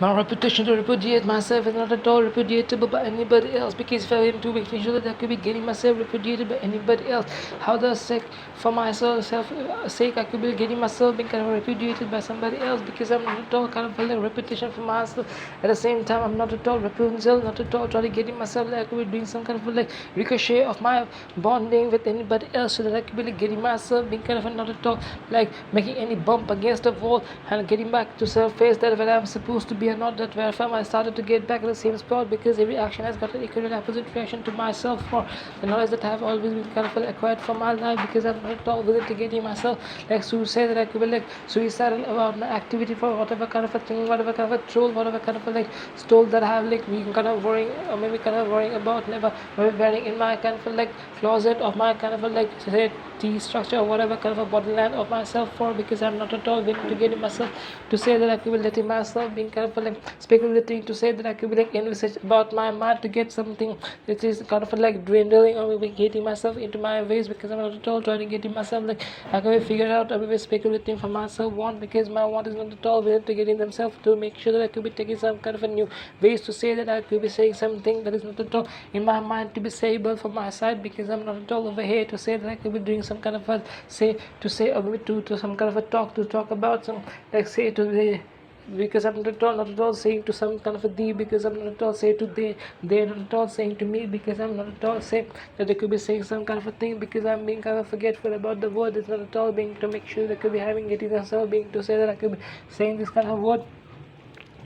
My reputation to repudiate myself is not at all repudiatable by anybody else, because if I am to making sure that I could be getting myself repudiated by anybody else, how does sake for myself sake I could be getting myself being kind of repudiated by somebody else, because I'm not at all kind of building a reputation for myself. At the same time, I'm not at all Rapunzel, not at all trying to getting myself like I could be doing some kind of like ricochet of my bonding with anybody else, so that I could be like getting myself being kind of not at all like making any bump against the wall and getting back to surface that where I'm supposed to be and not that where I started to get back to the same spot, because every action has got an equal and opposite reaction to myself for the knowledge that I have always been kind of acquired from my life, because I'm not at all willing to getting myself like suicide, that I could be like suicidal about my activity for whatever kind of a thing, whatever kind of a troll, whatever kind of a like stole that I have like we kind of worrying or maybe kind of worrying about never maybe wearing in my kind of a like closet of my kind of a like say T structure or whatever kind of a borderland of myself for, because I'm not at all willing to get myself to say that I could be letting myself being kind of like speculating to say that I could be like envisage about my mind to get something that is kind of like dwindling or maybe getting myself into my ways, because I'm not at all trying to get myself like I can figure out or maybe speculating for myself want, because my want is not at all willing to getting themselves to make sure that I could be taking some kind of a new ways to say that I could be saying something that is not at all in my mind to be sayable from my side, because I'm not at all over here to say that I could be doing some kind of a say to say or maybe to some kind of a talk about some like say to the, because I'm not at all saying to some kind of a thee, because I'm not at all saying to they're not at all saying to me, because I'm not at all saying that they could be saying some kind of a thing, because I'm being kind of forgetful about the word. It's not at all being to make sure they could be having getting themselves being to say that I could be saying this kind of word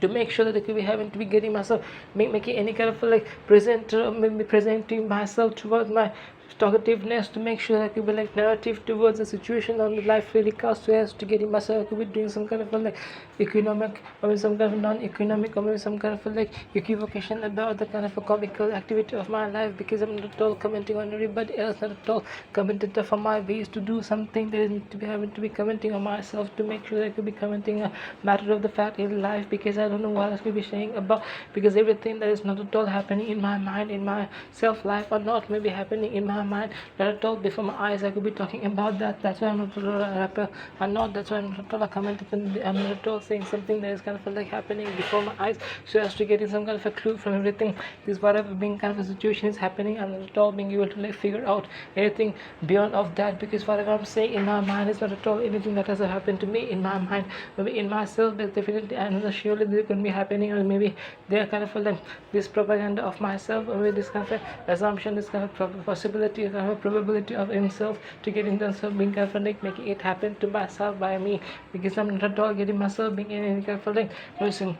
to make sure that they could be having to be getting myself making any kind of like maybe presenting myself towards my talkativeness to make sure that I could be like narrative towards the situation on the life really costs, so as to getting myself I could be doing some kind of like economic or maybe some kind of non-economic or maybe some kind of like equivocation about the kind of a comical activity of my life, because I'm not at all commenting on everybody else, not at all commenting for my ways to do something that is to be having to be commenting on myself to make sure that I could be commenting a matter of the fact in life, because I don't know what I could be saying about, because everything that is not at all happening in my mind in my self life or not maybe happening in my mind not at all before my eyes, I could be talking about that. That's why I'm not at all a rapper or not, that's why I'm not at all a commenter, I'm not at all saying something that is kind of like happening before my eyes, so as to getting some kind of a clue from everything. This whatever being kind of a situation is happening, I'm not at all being able to like figure out anything beyond of that, because whatever I'm saying in my mind is not at all anything that has happened to me in my mind, maybe in myself, but definitely I know surely this can be happening, or maybe they're kind of like this propaganda of myself, or maybe this kind of assumption, this kind of possibility, kind of probability of himself to getting themselves being kind of like making it happen to myself by me, because I'm not at all getting myself being in any kind of like listen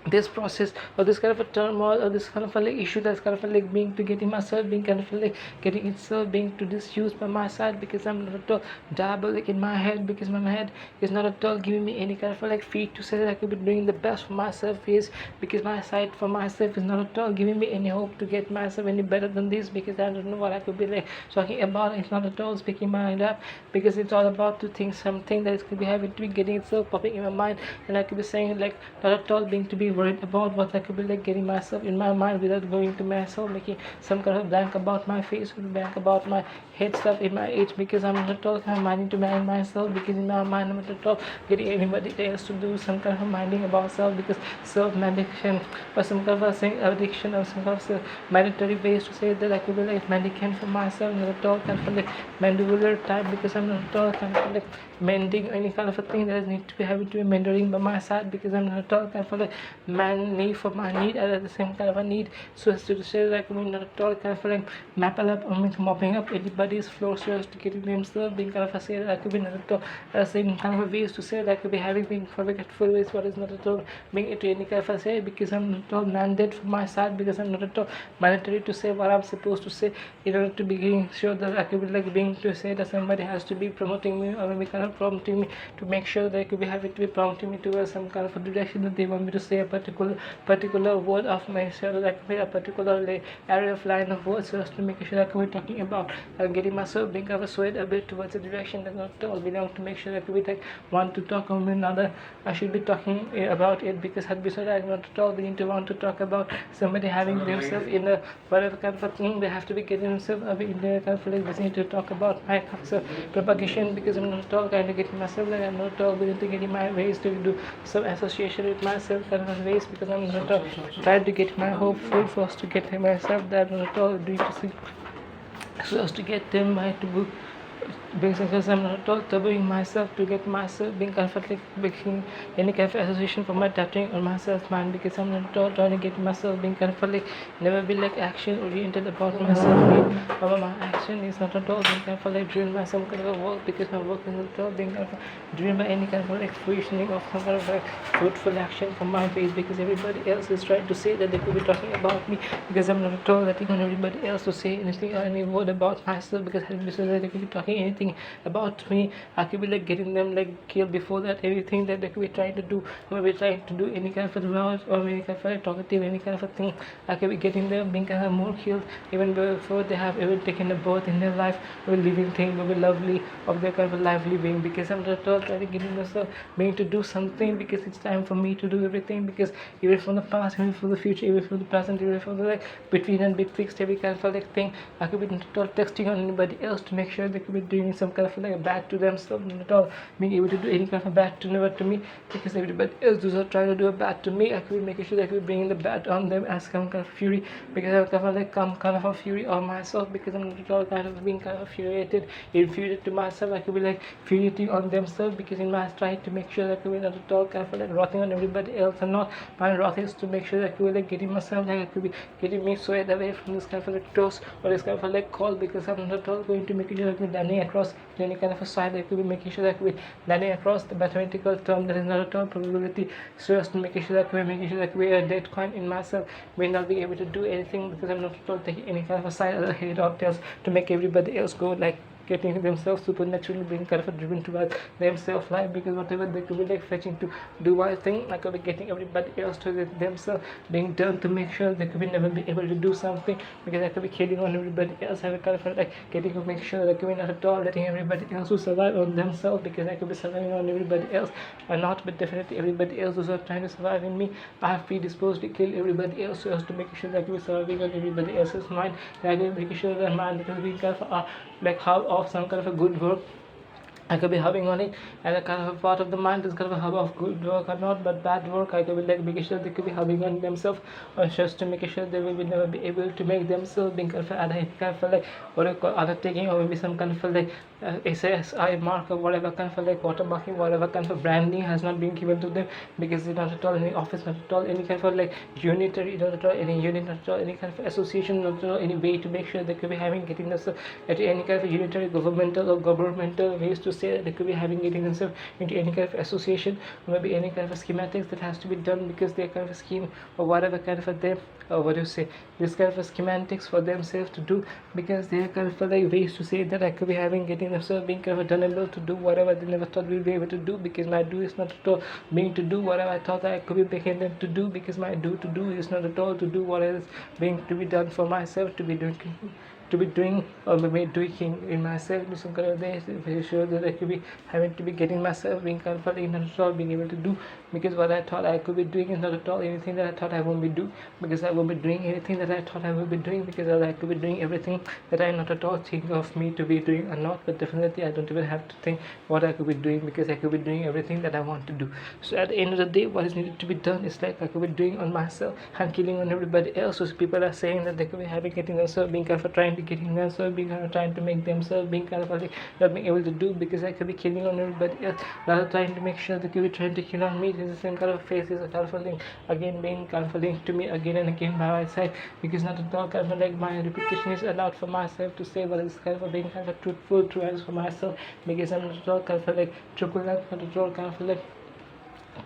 this process or this kind of a turmoil or this kind of a like issue that's kind of a like being to getting myself being kind of like getting itself being to disused by my side, because I'm not at all diabolic in my head, because my head is not at all giving me any kind of a like feed to say that I could be doing the best for myself is, because my side for myself is not at all giving me any hope to get myself any better than this, because I don't know what I could be like talking about. It's not at all speaking my mind up, because it's all about to think something that could be having to be getting itself popping in my mind, and I could be saying like not at all being to be worried about what I could be like getting myself in my mind without going to myself making some kind of blank about my face or blank about my head stuff in my age, because I'm not at all kind of minding to mind myself, because in my mind I'm not at all getting anybody else to do some kind of minding about self, because self-medication or some kind of saying addiction or some kind of mandatory ways to say that I could be like mendicant for myself, not at all kind of like mandibular type, because I'm not at all kind of like mending any kind of a thing that need to be having to be mentoring by my side, because I'm not at all kind of like man need for my need and at the same kind of a need, so as to say like I mean not at all kind of like mapping up I mean mopping up anybody's floor, so as to getting themselves being kind of a say that I could be not at all same kind of a ways to say that I could be having being forgetful ways what is not at all being into any kind of a say, because I'm not at all mandate for my side, because I'm not at all mandatory to say what I'm supposed to say in order to be sure that I could be like being to say that somebody has to be promoting me or maybe kind of prompting me to make sure that I could be having to be prompting me towards some kind of a direction that they want me to say a particular word of myself, like a particular area of line of words, so as to make sure that I could be talking about getting myself being kind of swayed a bit towards a direction that not all belong, to make sure that I could be like want to talk on another I should be talking about it, because had be said I not at all being to want to talk about somebody having themselves in a whatever kind of a thing they have to be getting themselves in their kind of like listening to talk about my kind of propagation, because I'm not at all kind of getting myself like I'm not at all willing to getting my ways to do some association with myself kind of ways because I'm not at all trying to get my hope full first to get myself that I'm not at all doing to see so as to get them my to book because I'm not all troubling myself to get myself being comfortable making any kind of association for my tattooing on myself mind because I'm not all trying to get myself being comfortable never be like action oriented about myself about my action is not at all being comfortable driven by some kind of work because my work is not at all being driven by any kind of like fruitioning of some kind of like fruitful action from my face because everybody else is trying to say that they could be talking about me because I'm not at all letting on everybody else to say anything or any word about myself because I they could be talking anything about me. I could be like getting them like killed before that everything that they could be trying to do or maybe trying to do any kind of a route or any kind of like talkative any kind of a thing. I could be getting them being kind of more killed even before they have even taken a birth in their life or living thing or be lovely of their kind of a lively being because I'm not all trying to getting myself being to do something because it's time for me to do everything because even from the past even for the future even from the present even for the like between and betwixt every kind of like thing I could be not at all texting on anybody else to make sure they could be doing some kind of like bad to themselves not at all being able to do any kind of bad to never to me because everybody else does not try to do a bad to me I could be making sure that I could be bringing the bad on them as some kind of fury because I'm kind of like kind of a fury on myself because I'm not at all kind of being kind of infuriated to myself I could be like infuriating on themselves because in my trying to make sure that I could be not at all kind of like rotting on everybody else and not my wrath is to make sure that I could be like getting myself like I could be getting me swayed away from this kind of like toast or this kind of like call because I'm not at all going to make sure that I could be landing across in any kind of a side I could be making sure that I could be landing across the mathematical term that is not at all probability so as to making sure that I could be making sure that I could be a dead coin in myself may not be able to do anything because I'm not at all taking any kind of a side other head or tails to make everybody else go like getting themselves supernaturally being kind of driven towards themselves life because whatever they could be like fetching to do one thing I could be getting everybody else to themselves being done to make sure they could be never be able to do something because I could be killing on everybody else I would kind of like getting to make sure they could be not at all letting everybody else to survive on themselves because I could be surviving on everybody else or not but definitely everybody else who's trying to survive in me I have predisposed to kill everybody else so as to make sure that I could be surviving on everybody else's mind and I could be making sure that mind that will be kind of like how of some kind of a good work I could be having on it and a kind of a part of the mind is kind of a hub of good work or not but bad work I could be like making sure they could be having on themselves or just to make sure they will be never be able to make themselves being kind of like what you call undertaking or maybe some kind of like SSI mark or whatever kind of like watermarking whatever kind of branding has not been given to them because they not at all any office not at all any kind of like unitary not at all any unit not at all any kind of association not at all any way to make sure they could be having getting themselves at any kind of unitary governmental or governmental ways to say that they could be having getting themselves into any kind of association or maybe any kind of schematics that has to be done because they're kind of a scheme or whatever kind of a them or what do you say this kind of a schematics for themselves to do because they're kind of like ways to say that I could be having getting themselves being kind of unable to do whatever they never thought we'll be able to do because my do is not at all being to do whatever I thought I could be making them to do because my do to do is not at all to do what is being to be done for myself to be doing or maybe doing in myself to some kind of way to sure that I could be having to be getting myself being comfortable not at all being able to do because what I thought I could be doing is not at all anything that I thought I won't be doing because I won't be doing anything that I thought I will be doing because I could be doing everything that I not at all think of me to be doing or not but definitely I don't even have to think what I could be doing because I could be doing everything that I want to do so at the end of the day what is needed to be done is like I could be doing on myself and killing on everybody else so people are saying that they could be having getting themselves being kind of trying to getting themselves being kind of trying to make themselves being kind of like not being able to do because I could be killing on everybody else rather trying to make sure that you be trying to kill on me this is the same kind of face is a kind of a link again being kind of a link to me again and again by my side because not at all kind of like my repetition is allowed for myself to say but it's kind of being kind of truthful true as for myself because I'm not at all kind of like truculent not at all kind of like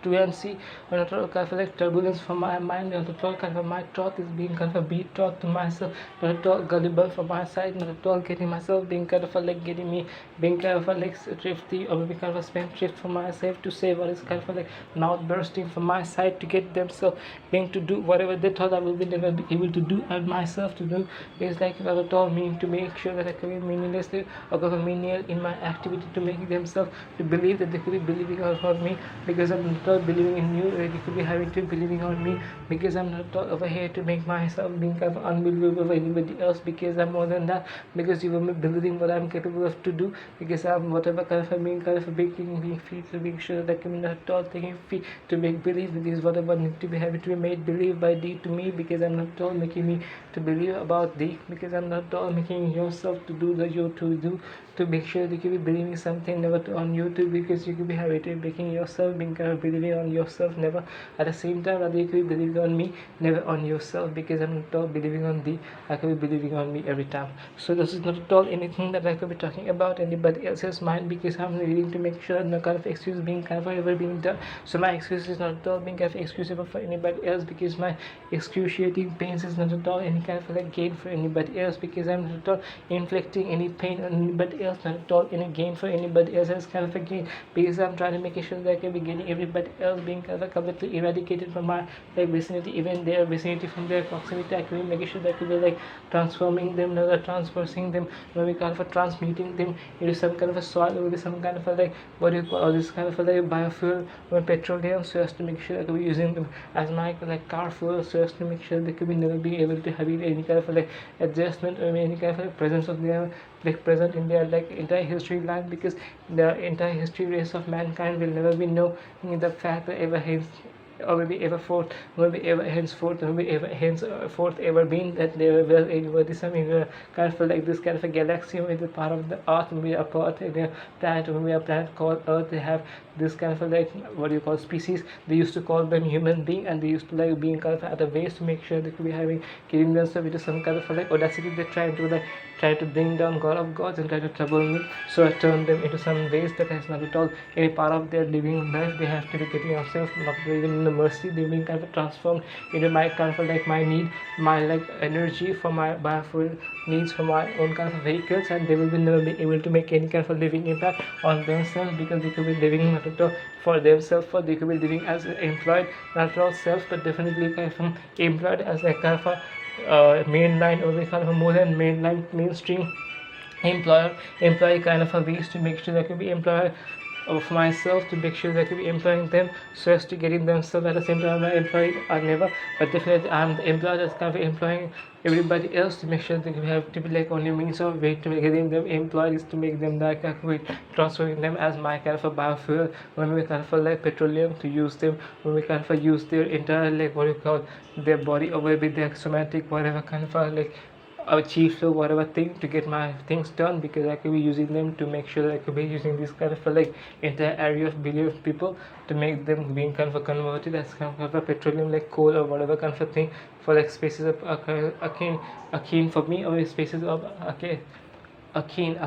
truancy or not all kind of like turbulence from my mind not at all kind of my thought is being kind of a beat thought to myself not at all gullible from my side not at all getting myself being kind of like getting me being kind of like thrifty or maybe kind of a spendthrift for myself to say what is kind of like mouth bursting from my side to get themselves being to do whatever they thought I will be never be able to do and myself to do is like not at all mean to make sure that I can be meaninglessly or menial in my activity to make themselves to believe that they could be believing on me because I'm not at all believing in you, you could be having to believing on me, because I'm not at all over here to make myself being kind of unbelievable for anybody else, because I'm more than that, because you were believing what I'm capable of to do, because I'm whatever kind of being kind of being free to make sure that I'm not at all taking free to make believe, because whatever need to be having to be made believe by thee to me, because I'm not at all making me to believe about thee, because I'm not at all making yourself to do the you to do, to make sure that you be believing something never to on you too, because you could be having to making yourself being kind of believing on yourself never at the same time, rather you could be believing on me never on yourself, because I'm not at all believing on thee, I could be believing on me every time. So this is not at all anything that I could be talking about anybody else's mind, because I'm willing to make sure no kind of excuse being kind of ever being done. So my excuse is not at all being kind of excusable for anybody else, because my excruciating pains is not at all any kind of like gain for anybody else, because I'm not at all inflicting any pain on anybody else, not at all any gain for anybody else as kind of a gain, because I'm trying to make sure that I can be getting everybody else being kind of completely eradicated from my like vicinity, even their vicinity, from their proximity. I can be making sure that I can be like transforming them, not transversing them, maybe kind of transmuting them into some kind of a soil, or some kind of a like what do you call, or this kind of a like biofuel or petroleum, so as to make sure I can be using them as my like car fuel, so as to make sure they could be never be able to have any kind of like adjustment or any kind of like presence of their like present in their like entire history line, because the entire history race of mankind will never be know the fact that ever hence or maybe ever forth, maybe ever henceforth, maybe ever henceforth ever been that there were anybody some in a kind of like this kind of a galaxy, maybe part of the earth, maybe a part in a planet, or maybe a planet called earth, they have this kind of a like what do you call species, they used to call them human being, and they used to like being kind of other ways to make sure they could be having killing themselves into some kind of like audacity. They try to bring down God of gods and try to trouble me, so I turn them into some ways that has not at all any part of their living life. They have to be getting themselves not even in the mercy, they being kind of transformed into my kind of like my need, my like energy for my biofuel needs for my own kind of vehicles, and they will be never be able to make any kind of a living impact on themselves, because they could be living not at all for themselves, for they could be living as employed, not at all self, but definitely kind of employed as a kind of a mainline, or we kind of a more than mainline mainstream employee kind of a ways to make sure that I can be employer of myself, to make sure that I can be employing them, so as to getting themselves at the same time my employee or never, but definitely I'm the employer that's kind of employing everybody else, to make sure that we have to be like only means of way to getting them employed is to make them like transferring them as my kind of a biofuel, when we kind of like petroleum, to use them when we kind of use their entire like what you call their body, or maybe their somatic whatever kind of like achieve or whatever thing to get my things done, because I could be using them to make sure that I could be using this kind of like entire area of billion of people to make them being kind of a converted as kind of a petroleum like coal or whatever kind of a thing for like spaces of akin for me, or spaces of akin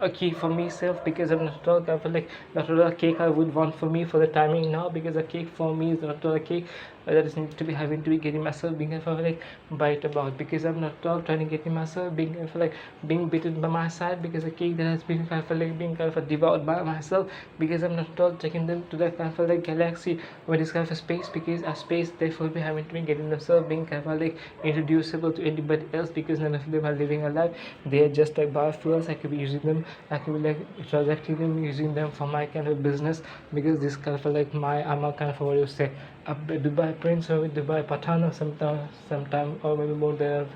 a key for myself, because I'm not at all kind of like not at all a cake I would want for me for the timing now, because a cake for me is not at all a cake that is need to be having to be getting myself being kind of like bite about, because I'm not at all trying to get myself being kind of like being bitten by my side, because a cake that has been kind of like being kind of devoured by myself, because I'm not at all taking them to that kind of like galaxy or this kind of a space, because a space therefore be having to be getting themselves being kind of like introducible to anybody else, because none of them are living a life, they are just like biofuels. I could be using them, I could be like transacting them, using them for my kind of business, because this kind of like I'm a kind of what you say a Dubai prince or Dubai Pathan or sometime or maybe more than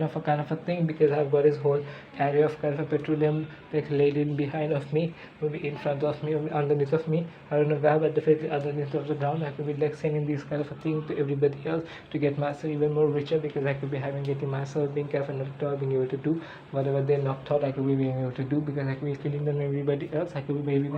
of a kind of a thing, because I've got this whole area of kind of a petroleum like laid in behind of me, maybe in front of me or underneath of me, I don't know where, but definitely underneath of the ground. I could be like sending this kind of a thing to everybody else to get myself even more richer, because I could be having getting myself being kind of not being able to do whatever they're not thought I could be being able to do, because I could be killing them everybody else. I could be maybe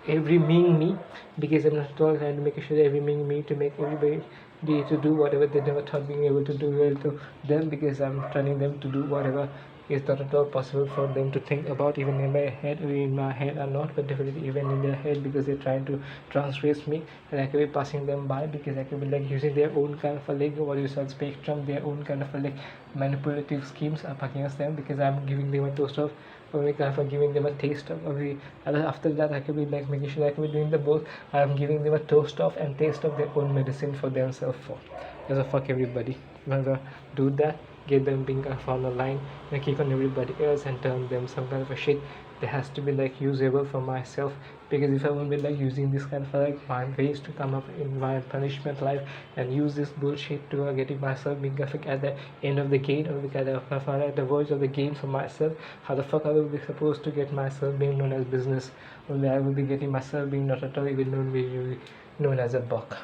every being me, because I'm not at all trying to make sure that every being me to make everybody be to do whatever they never thought being able to do well to them, because I'm turning them to do whatever is not at all possible for them to think about, even in my head or in my head or not, but definitely even in their head, because they're trying to transgress me, and I could be passing them by, because I could be like using their own kind of a like what you said spectrum, their own kind of a like manipulative schemes up against them, because I'm giving them a toast of or like kind of giving them a taste of every, and after that I could be like making sure I could be doing the both. I'm giving them a toast of and taste of their own medicine for themselves for. As a fuck everybody. Rather do that, get them being on the line and kick on everybody else and turn them some kind of a shit they has to be like usable for myself, because if I won't be like using this kind of like my ways to come up in my punishment life and use this bullshit to getting myself being graphic at the end of the game, or at the verge of the game for myself, how the fuck I will be supposed to get myself being known as business, or I will be getting myself being not at all even known as a buck.